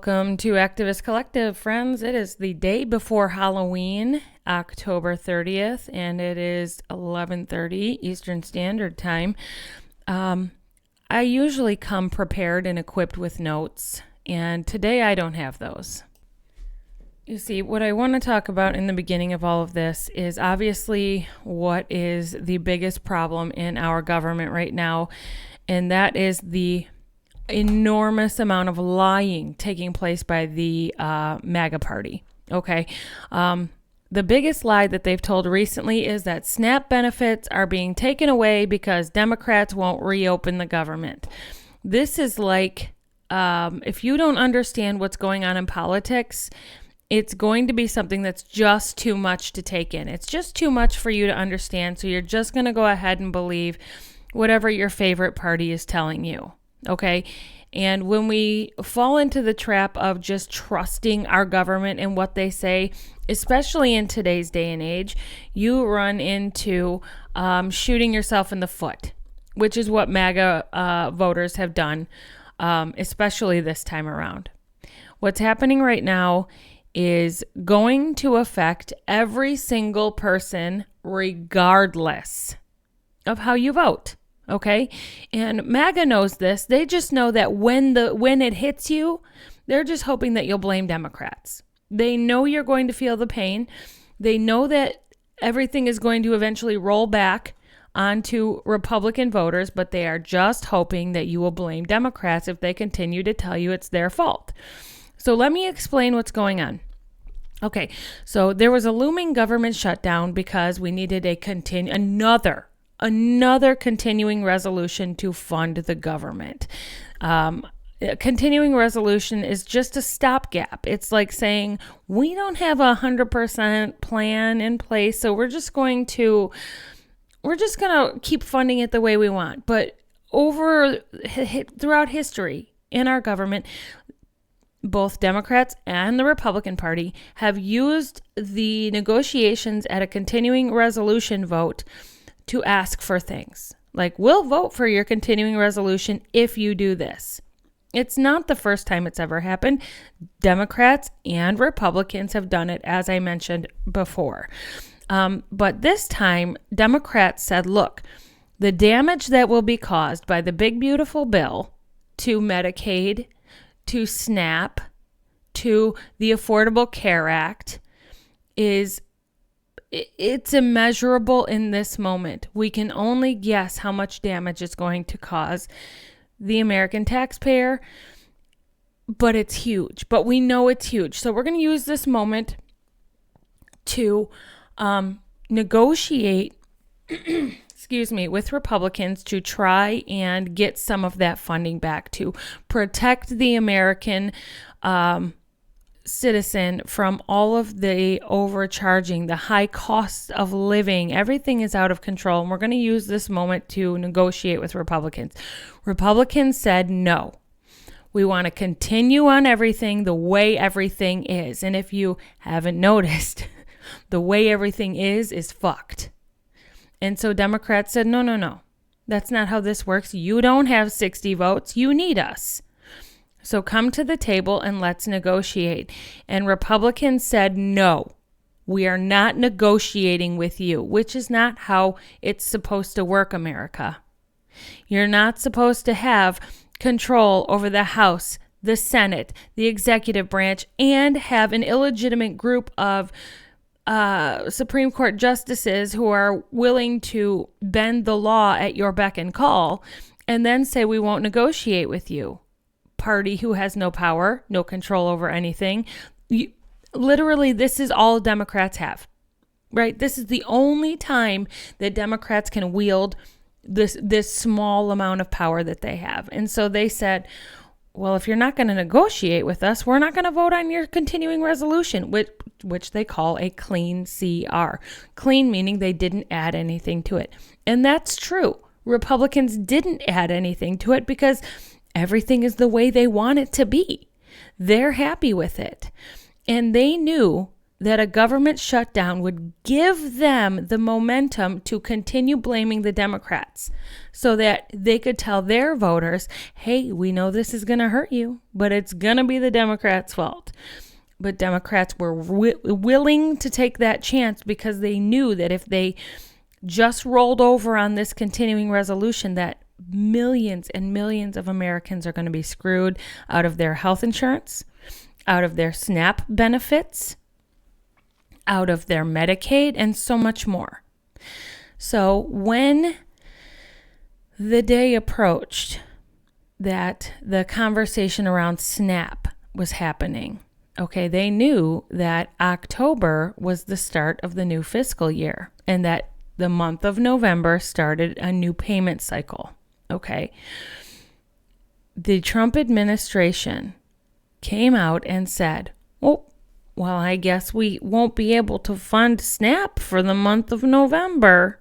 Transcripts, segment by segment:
Welcome to Activist Collective, friends. It is the day before Halloween, October 30th, and it is 11:30 Eastern Standard Time. I usually come prepared and equipped with notes, and today I don't have those. You see, what I want to talk about in the beginning of all of this is obviously what is the biggest problem in our government right now, and that is the enormous amount of lying taking place by the MAGA party. Okay. The biggest lie that they've told recently is that SNAP benefits are being taken away because Democrats won't reopen the government. This is like, if you don't understand what's going on in politics, it's going to be something that's just too much to take in. It's just too much for you to understand. So you're just going to go ahead and believe whatever your favorite party is telling you. Okay. And when we fall into the trap of just trusting our government and what they say, especially in today's day and age, you run into shooting yourself in the foot, which is what MAGA voters have done, especially this time around. What's happening right now is going to affect every single person regardless of how you vote. Okay. And MAGA knows this. They just know that when it hits you, they're just hoping that you'll blame Democrats. They know you're going to feel the pain. They know that everything is going to eventually roll back onto Republican voters, but they are just hoping that you will blame Democrats if they continue to tell you it's their fault. So let me explain what's going on. Okay. So there was a looming government shutdown because we needed another continuing resolution to fund the government. A continuing resolution is just a stopgap. It's like saying, we don't have 100% plan in place, so we're just going to keep funding it the way we want. But throughout history in our government, both Democrats and the Republican Party have used the negotiations at a continuing resolution vote to ask for things like, we'll vote for your continuing resolution if you do this. It's not the first time it's ever happened. Democrats and Republicans have done it, as I mentioned before. But this time, Democrats said, look, the damage that will be caused by the big, beautiful bill to Medicaid, to SNAP, to the Affordable Care Act it's immeasurable in this moment. We can only guess how much damage it's going to cause the American taxpayer, but it's huge. But we know it's huge. So we're going to use this moment to negotiate, with Republicans to try and get some of that funding back to protect the American citizen from all of the overcharging, the high costs of living. Everything is out of control, and we're going to use this moment to negotiate with Republicans. Republicans said no. We want to continue on everything the way everything is. And if you haven't noticed, the way everything is fucked. And so Democrats said, no. That's not how this works. You don't have 60 votes. You need us. So come to the table and let's negotiate. And Republicans said, no, we are not negotiating with you, which is not how it's supposed to work, America. You're not supposed to have control over the House, the Senate, the executive branch, and have an illegitimate group of Supreme Court justices who are willing to bend the law at your beck and call, and then say we won't negotiate with you. Party who has no power, no control over anything. Literally, this is all Democrats have, right? This is the only time that Democrats can wield this small amount of power that they have. And so they said, well, if you're not going to negotiate with us, we're not going to vote on your continuing resolution, which they call a clean CR. Clean meaning they didn't add anything to it. And that's true. Republicans didn't add anything to it because everything is the way they want it to be. They're happy with it. And they knew that a government shutdown would give them the momentum to continue blaming the Democrats so that they could tell their voters, hey, we know this is going to hurt you, but it's going to be the Democrats' fault. But Democrats were willing to take that chance because they knew that if they just rolled over on this continuing resolution, that millions and millions of Americans are going to be screwed out of their health insurance, out of their SNAP benefits, out of their Medicaid, and so much more. So when the day approached that the conversation around SNAP was happening, okay, they knew that October was the start of the new fiscal year and that the month of November started a new payment cycle, okay? The Trump administration came out and said, oh, well, I guess we won't be able to fund SNAP for the month of November.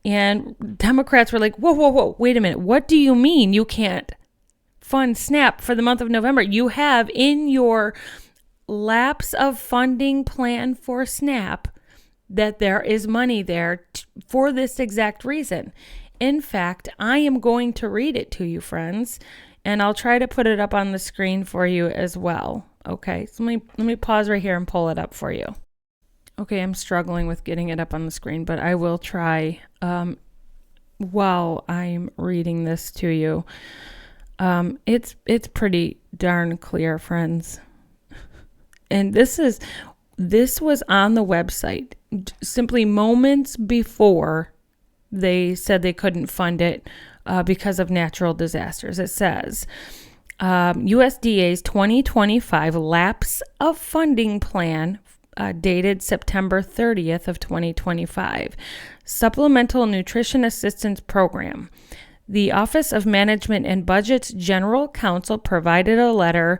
And Democrats were like, whoa, wait a minute. What do you mean you can't fund SNAP for the month of November? You have in your lapse of funding plan for SNAP that there is money there for this exact reason. In fact, I am going to read it to you, friends, and I'll try to put it up on the screen for you as well. Okay, so let me pause right here and pull it up for you. Okay, I'm struggling with getting it up on the screen, but I will try while I'm reading this to you. It's pretty darn clear, friends. And this was on the website simply moments before they said they couldn't fund it because of natural disasters. It says, USDA's 2025 lapse of funding plan dated September 30th of 2025, Supplemental Nutrition Assistance Program. The Office of Management and Budget's General Counsel provided a letter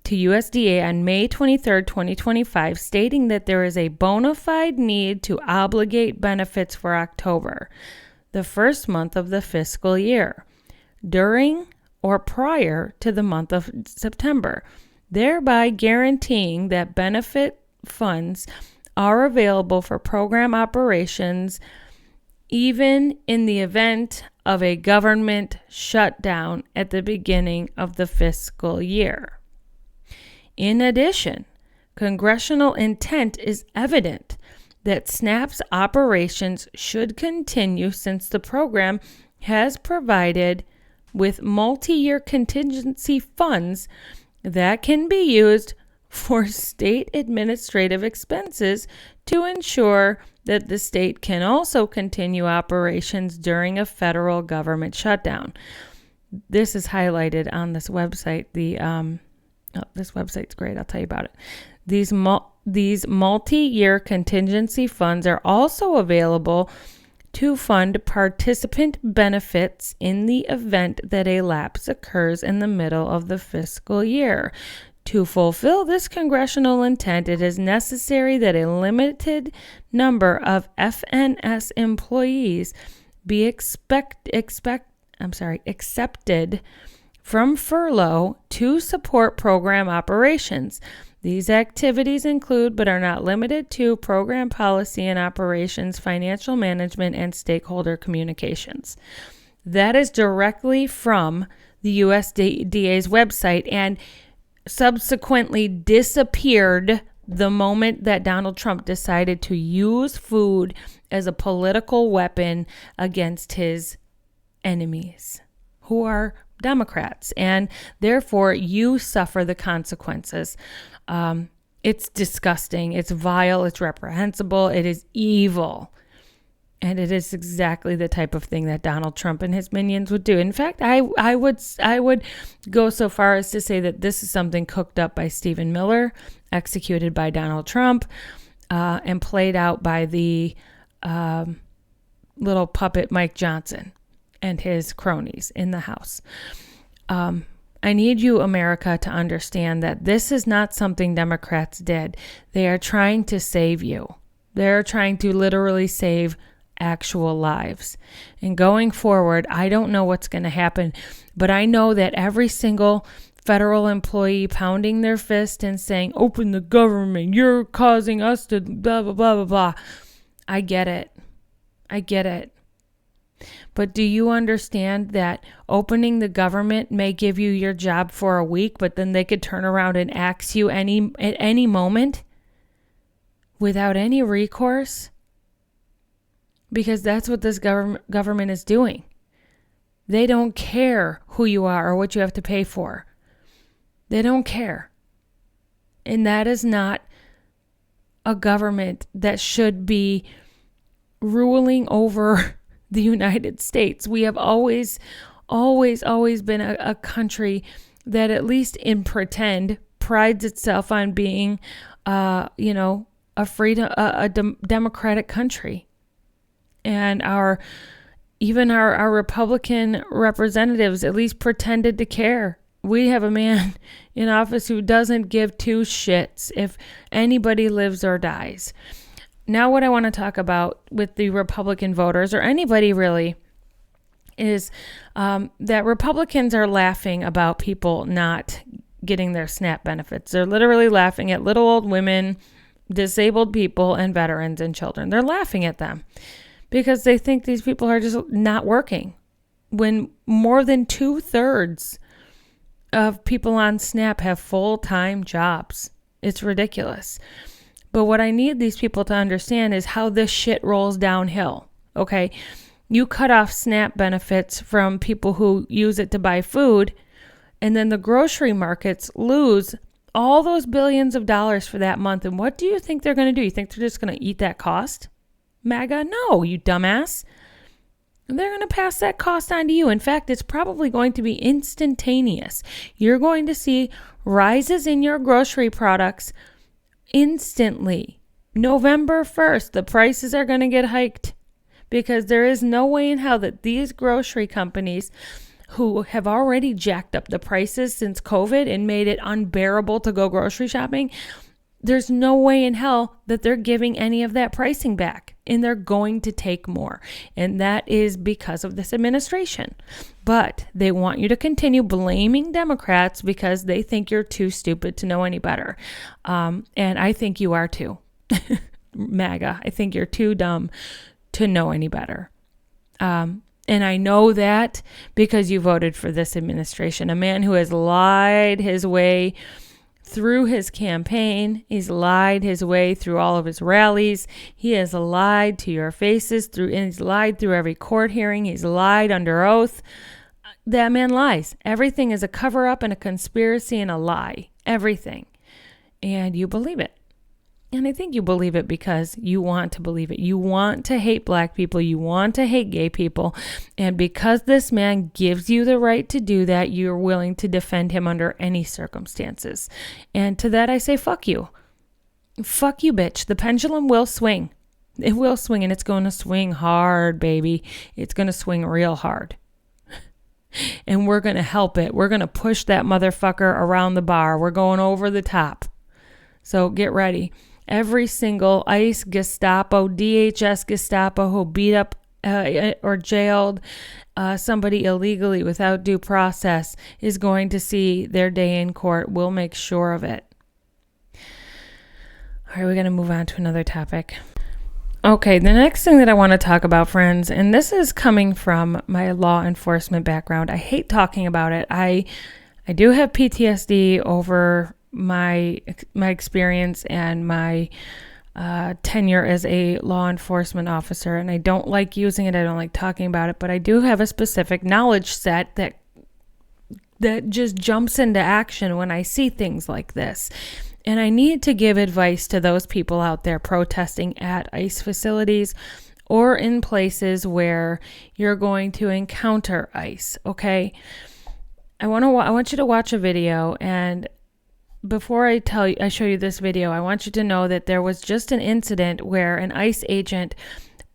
to USDA on May 23, 2025, stating that there is a bona fide need to obligate benefits for October, the first month of the fiscal year, during or prior to the month of September, thereby guaranteeing that benefit funds are available for program operations even in the event of a government shutdown at the beginning of the fiscal year. In addition, congressional intent is evident that SNAP's operations should continue since the program has provided with multi-year contingency funds that can be used for state administrative expenses to ensure that the state can also continue operations during a federal government shutdown. This is highlighted on this website. This website's great. I'll tell you about it. These multi-year contingency funds are also available to fund participant benefits in the event that a lapse occurs in the middle of the fiscal year. To fulfill this congressional intent, it is necessary that a limited number of FNS employees be accepted from furlough to support program operations. These activities include, but are not limited to, program policy and operations, financial management, and stakeholder communications. That is directly from the USDA's website and subsequently disappeared the moment that Donald Trump decided to use food as a political weapon against his enemies, who are Democrats, and therefore you suffer the consequences. It's disgusting, it's vile, it's reprehensible, it is evil. And it is exactly the type of thing that Donald Trump and his minions would do. In fact, I would go so far as to say that this is something cooked up by Stephen Miller, executed by Donald Trump, and played out by the little puppet Mike Johnson and his cronies in the House. I need you, America, to understand that this is not something Democrats did. They are trying to save you. They're trying to literally save actual lives. And going forward, I don't know what's going to happen, but I know that every single federal employee pounding their fist and saying, open the government, you're causing us to blah, blah, blah, blah, blah. I get it. But do you understand that opening the government may give you your job for a week, but then they could turn around and axe you at any moment without any recourse? Because that's what this government is doing. They don't care who you are or what you have to pay for. They don't care. And that is not a government that should be ruling over the United States. We have always been a country that, at least in pretend, prides itself on being, a democratic country. And our Republican representatives at least pretended to care. We have a man in office who doesn't give two shits if anybody lives or dies. Now, what I want to talk about with the Republican voters, or anybody really, is that Republicans are laughing about people not getting their SNAP benefits. They're literally laughing at little old women, disabled people, and veterans and children. They're laughing at them because they think these people are just not working, when more than 2/3 of people on SNAP have full-time jobs. It's ridiculous. But what I need these people to understand is how this shit rolls downhill, okay? You cut off SNAP benefits from people who use it to buy food, and then the grocery markets lose all those billions of dollars for that month. And what do you think they're going to do? You think they're just going to eat that cost? MAGA? No, you dumbass. They're going to pass that cost on to you. In fact, it's probably going to be instantaneous. You're going to see rises in your grocery products instantly. November 1st, the prices are going to get hiked, because there is no way in hell that these grocery companies, who have already jacked up the prices since COVID and made it unbearable to go grocery shopping, there's no way in hell that they're giving any of that pricing back, and they're going to take more. And that is because of this administration. But they want you to continue blaming Democrats because they think you're too stupid to know any better. And I think you are too. MAGA, I think you're too dumb to know any better. And I know that because you voted for this administration, a man who has lied his way through his campaign. He's lied his way through all of his rallies. He has lied to your faces and he's lied through every court hearing. He's lied under oath. That man lies. Everything is a cover-up and a conspiracy and a lie. Everything. And you believe it. And I think you believe it because you want to believe it. You want to hate black people. You want to hate gay people. And because this man gives you the right to do that, you're willing to defend him under any circumstances. And to that I say, fuck you. Fuck you, bitch. The pendulum will swing. It will swing, and it's going to swing hard, baby. It's going to swing real hard. And we're going to help it. We're going to push that motherfucker around the bar. We're going over the top. So get ready. Every single ICE, Gestapo, DHS Gestapo who beat up or jailed somebody illegally without due process is going to see their day in court. We'll make sure of it. All right, we're going to move on to another topic. Okay, the next thing that I want to talk about, friends, and this is coming from my law enforcement background. I hate talking about it. I do have PTSD over my experience and my tenure as a law enforcement officer, and I don't like using it. I don't like talking about it, but I do have a specific knowledge set that just jumps into action when I see things like this. And I need to give advice to those people out there protesting at ICE facilities or in places where you're going to encounter ICE. Okay, I want you to watch a video, and before I show you this video, I want you to know that there was just an incident where an ICE agent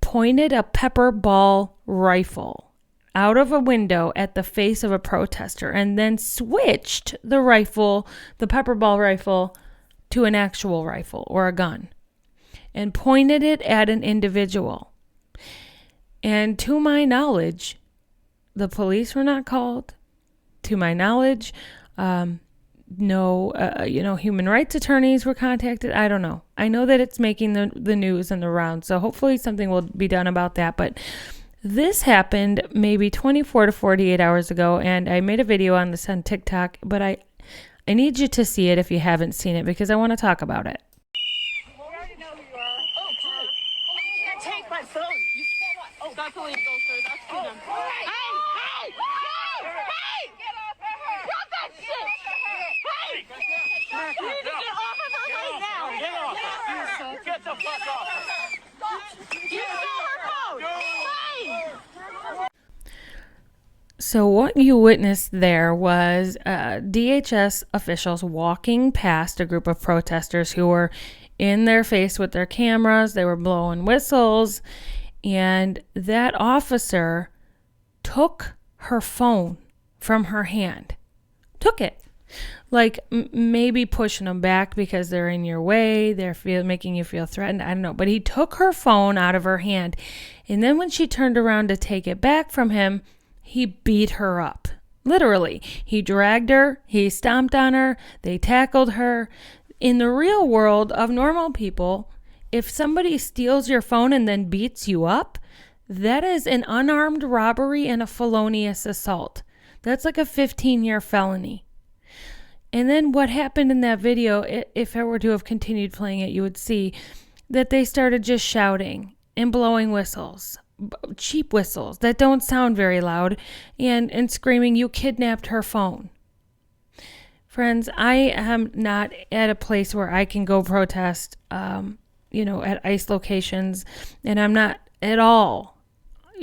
pointed a pepper ball rifle out of a window at the face of a protester and then switched the pepper ball rifle, to an actual rifle or a gun and pointed it at an individual. And to my knowledge, the police were not called. To my knowledge, No, human rights attorneys were contacted. I don't know. I know that it's making the news and the rounds, so hopefully something will be done about that. But this happened maybe 24 to 48 hours ago, and I made a video on this on TikTok, but I need you to see it if you haven't seen it, because I want to talk about it. You already know who you are. Oh, good. You can't take my phone. You cannot. Oh, that's illegal, sir. That's freedom. Hey! Get off of her! Drop that shit! Hey! You need to get off of her right now! Get off her! Get the fuck off her! You stole her phone! Hey! So what you witnessed there was DHS officials walking past a group of protesters who were in their face with their cameras. They were blowing whistles, and that officer took her phone from her hand. Took it. Like maybe pushing them back because they're in your way. They're making you feel threatened. I don't know. But he took her phone out of her hand. And then when she turned around to take it back from him, he beat her up. Literally. He dragged her. He stomped on her. They tackled her. In the real world of normal people, if somebody steals your phone and then beats you up, that is an unarmed robbery and a felonious assault. That's like a 15-year felony. And then what happened in that video, if I were to have continued playing it, you would see that they started just shouting and blowing whistles, cheap whistles that don't sound very loud, and screaming, "You kidnapped her phone." Friends, I am not at a place where I can go protest, at ICE locations, and I'm not at all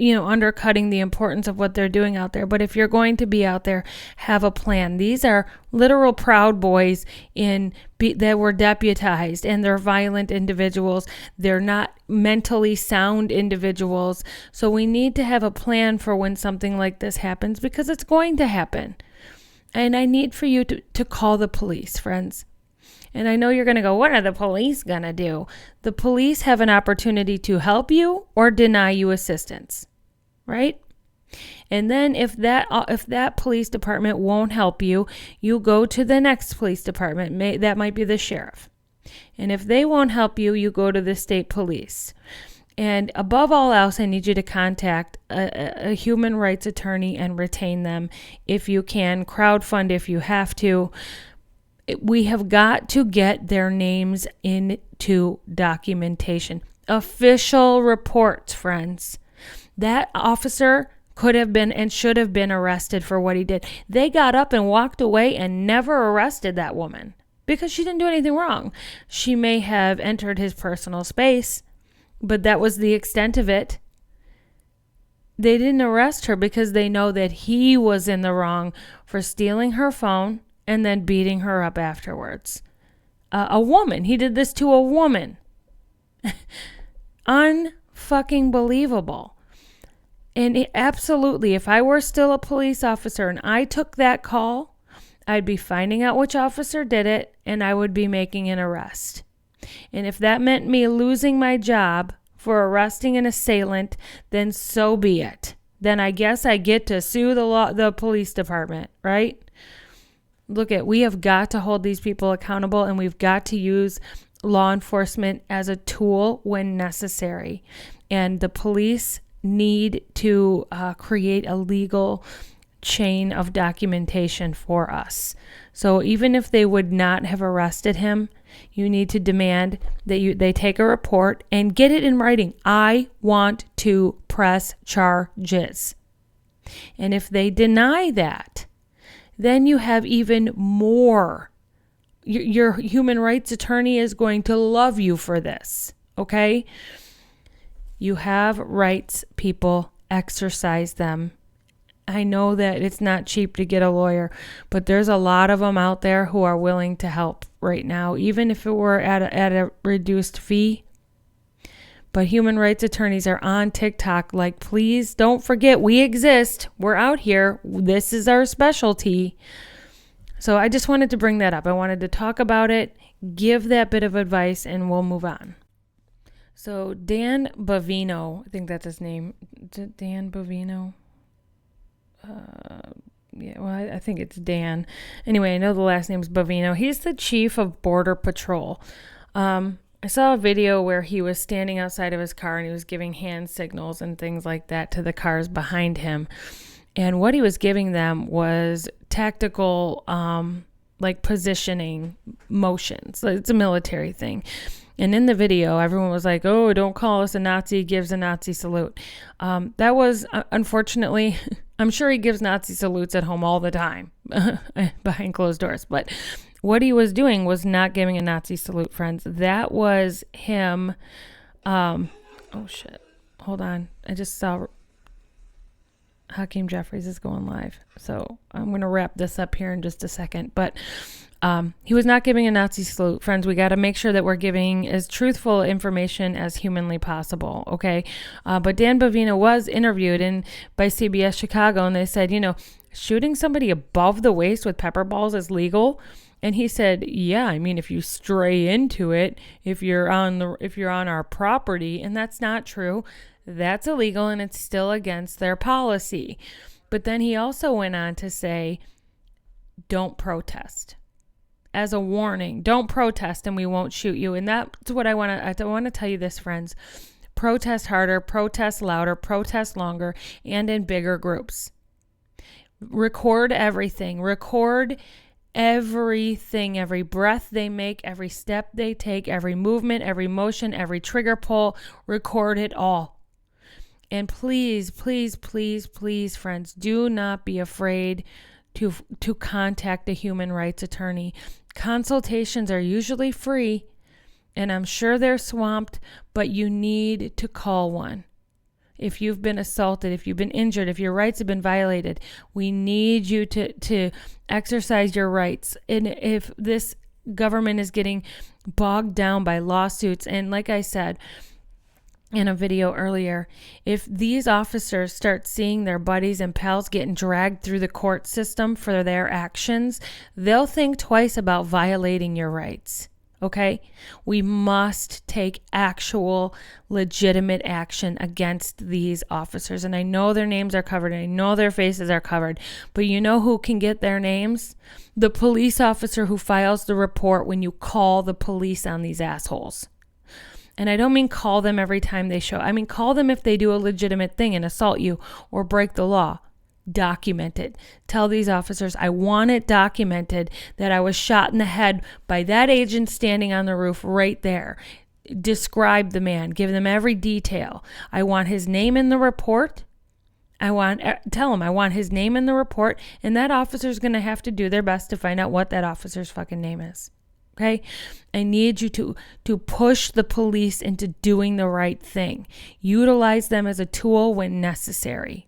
undercutting the importance of what they're doing out there. But if you're going to be out there, have a plan. These are literal Proud Boys that were deputized, and they're violent individuals. They're not mentally sound individuals. So we need to have a plan for when something like this happens, because it's going to happen. And I need for you to call the police, friends. And I know you're going to go, what are the police going to do? The police have an opportunity to help you or deny you assistance, right? And then if that police department won't help you, you go to the next police department. That might be the sheriff. And if they won't help you, you go to the state police. And above all else, I need you to contact a human rights attorney and retain them if you can. Crowdfund if you have to. We have got to get their names into documentation. Official reports, friends. That officer could have been and should have been arrested for what he did. They got up and walked away and never arrested that woman because she didn't do anything wrong. She may have entered his personal space, but that was the extent of it. They didn't arrest her because they know that he was in the wrong for stealing her phone and then beating her up afterwards. A woman. He did this to a woman. Unfucking believable. And absolutely, if I were still a police officer and I took that call, I'd be finding out which officer did it, and I would be making an arrest. And if that meant me losing my job for arresting an assailant, then so be it. Then I guess I get to sue the police department, right? We have got to hold these people accountable, and we've got to use law enforcement as a tool when necessary. And the police need to create a legal chain of documentation for us. So even if they would not have arrested him, you need to demand that they take a report and get it in writing. I want to press charges. And if they deny that, then you have even more. Your human rights attorney is going to love you for this, okay? You have rights, people. Exercise them. I know that it's not cheap to get a lawyer, but there's a lot of them out there who are willing to help right now, even if it were at a reduced fee. But human rights attorneys are on TikTok like, please don't forget we exist. We're out here. This is our specialty. So I just wanted to bring that up. I wanted to talk about it, give that bit of advice, and we'll move on. So Dan Bovino, I think that's his name. Dan Bovino. Yeah, well, I think it's Dan. Anyway, I know the last name's Bovino. He's the chief of Border Patrol. I saw a video where he was standing outside of his car and he was giving hand signals and things like that to the cars behind him. And what he was giving them was tactical, like positioning motions. It's a military thing. And in the video, everyone was like, "Oh, don't call us a Nazi," gives a Nazi salute. That was, unfortunately, I'm sure he gives Nazi salutes at home all the time behind closed doors. But what he was doing was not giving a Nazi salute, friends. That was him. Oh, shit. Hold on. I just saw Hakeem Jeffries is going live. So I'm going to wrap this up here in just a second. But he was not giving a Nazi salute. Friends, we got to make sure that we're giving as truthful information as humanly possible, okay? But Dan Bovino was interviewed by CBS Chicago, and they said, shooting somebody above the waist with pepper balls is legal. And he said, yeah, I mean, if you stray into it, if you're on our property, and that's not true, that's illegal and it's still against their policy. But then he also went on to say, don't protest. As a warning, don't protest and we won't shoot you. And that's what I want to tell you this, friends. Protest harder, protest louder, protest longer, and in bigger groups. Record everything. Record everything, every breath they make, every step they take, every movement, every motion, every trigger pull. Record it all. And please, please, please, please, friends, do not be afraid to contact a human rights attorney. Consultations are usually free, and I'm sure they're swamped, but you need to call one. If you've been assaulted, if you've been injured, if your rights have been violated, we need you to exercise your rights. And if this government is getting bogged down by lawsuits, and like I said in a video earlier, if these officers start seeing their buddies and pals getting dragged through the court system for their actions, they'll think twice about violating your rights. Okay? We must take actual legitimate action against these officers. And I know their names are covered, and I know their faces are covered, but you know who can get their names? The police officer who files the report when you call the police on these assholes. And I don't mean call them every time they show. I mean call them if they do a legitimate thing and assault you or break the law. Document it. Tell these officers, I want it documented that I was shot in the head by that agent standing on the roof right there. Describe the man. Give them every detail. I want his name in the report. Tell him I want his name in the report, and that officer's going to have to do their best to find out what that officer's fucking name is. Okay? I need you to push the police into doing the right thing. Utilize them as a tool when necessary.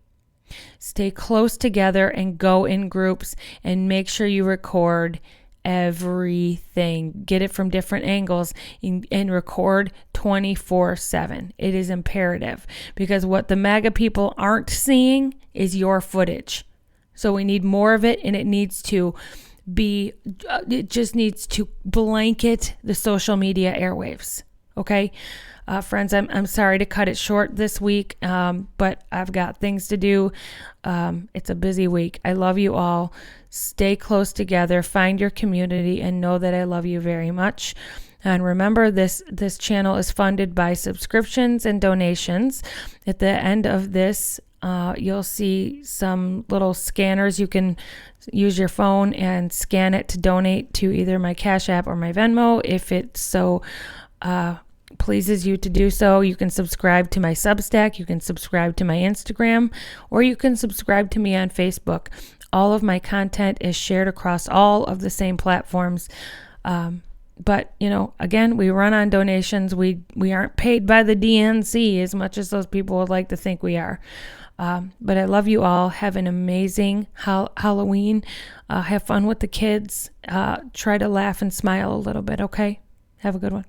Stay close together and go in groups and make sure you record everything. Get it from different angles and record 24/7. It is imperative because what the MAGA people aren't seeing is your footage. So we need more of it, and it just needs to blanket the social media airwaves. Okay? Friends, I'm sorry to cut it short this week, but I've got things to do. It's a busy week. I love you all. Stay close together, find your community, and know that I love you very much. And remember, this channel is funded by subscriptions and donations. At the end of this, you'll see some little scanners. You can use your phone and scan it to donate to either my Cash App or my Venmo if it so pleases you to do so. You can subscribe to my Substack, you can subscribe to my Instagram, or you can subscribe to me on Facebook. All of my content is shared across all of the same platforms. But, again, we run on donations. We aren't paid by the DNC as much as those people would like to think we are. But I love you all. Have an amazing Halloween. Have fun with the kids. Try to laugh and smile a little bit, okay? Have a good one.